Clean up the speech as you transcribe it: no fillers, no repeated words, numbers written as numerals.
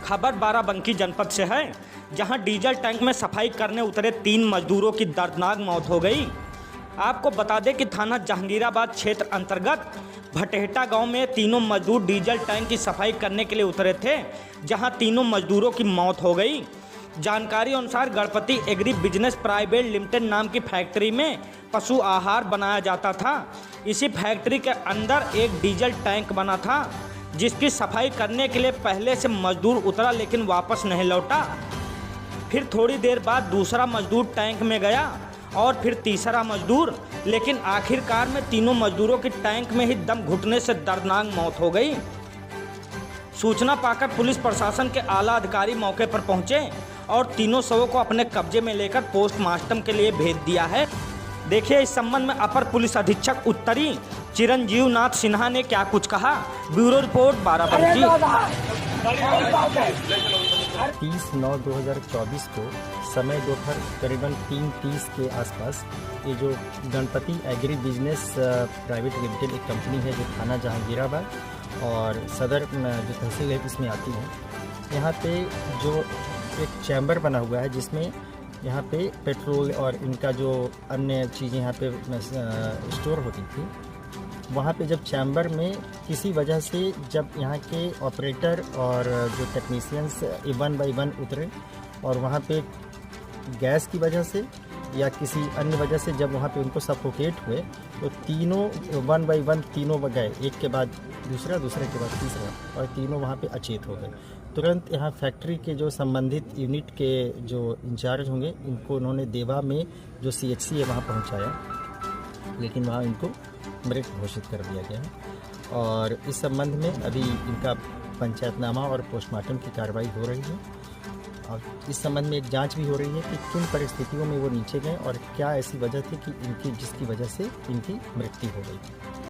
खबर बाराबंकी जनपद से है, जहां डीजल टैंक में सफाई करने उतरे 3 मजदूरों की दर्दनाक मौत हो गई। आपको बता दें कि थाना जहांगीराबाद क्षेत्र अंतर्गत भटेहटा गांव में तीनों मजदूर डीजल टैंक की सफाई करने के लिए उतरे थे, जहां तीनों मजदूरों की मौत हो गई। जानकारी अनुसार Ganpati agri business private limited नाम की फैक्ट्री में पशु आहार बनाया जाता था। इसी फैक्ट्री के अंदर एक डीजल टैंक बना था, जिसकी सफाई करने के लिए पहले से मजदूर उतरा लेकिन वापस नहीं लौटा। फिर थोड़ी देर बाद दूसरा मजदूर टैंक में गया और फिर तीसरा मजदूर, लेकिन आखिरकार में तीनों मजदूरों की टैंक में ही दम घुटने से दर्दनाक मौत हो गई। सूचना पाकर पुलिस प्रशासन के आला अधिकारी मौके पर पहुंचे और तीनों शवों को अपने कब्जे में लेकर पोस्टमार्टम के लिए भेज दिया है। देखिए इस संबंध में अपर पुलिस अधीक्षक उत्तरी चिरंजीव नाथ सिन्हा ने क्या कुछ कहा। Bureau report Barabanki. 30/9/2024 को समय दोपहर करीबन 3:30 के आसपास ये जो Ganpati agri business private limited एक कंपनी है जो थाना जहांगीराबाद और सदर जो तहसील है इसमें आती है। यहाँ पे जो एक चैम्बर बना हुआ है जिसमें यहाँ पे पेट्रोल और इनका जो अन्य चीज़ें यहाँ पे स्टोर होती थी, वहाँ पे जब चैम्बर में किसी वजह से जब यहाँ के ऑपरेटर और जो टेक्नीशियंस वन बाई वन उतरे और वहाँ पे गैस की वजह से या किसी अन्य वजह से जब वहाँ पे उनको सफोकेट हुए तो तीनों वन बाई वन तीनों गए, एक के बाद दूसरा, दूसरे के बाद तीसरा, और तीनों वहाँ पे अचेत हो गए। तुरंत यहाँ फैक्ट्री के जो संबंधित यूनिट के जो इंचार्ज होंगे इनको उन्होंने देवा में जो CHC है वहाँ पहुँचाया, लेकिन वहाँ इनको मृत घोषित कर दिया गया है। और इस संबंध में अभी इनका पंचायतनामा और पोस्टमार्टम की कार्रवाई हो रही है और इस संबंध में एक जांच भी हो रही है कि किन परिस्थितियों में वो नीचे गए और क्या ऐसी वजह थी कि इनकी जिसकी वजह से इनकी मृत्यु हो गई।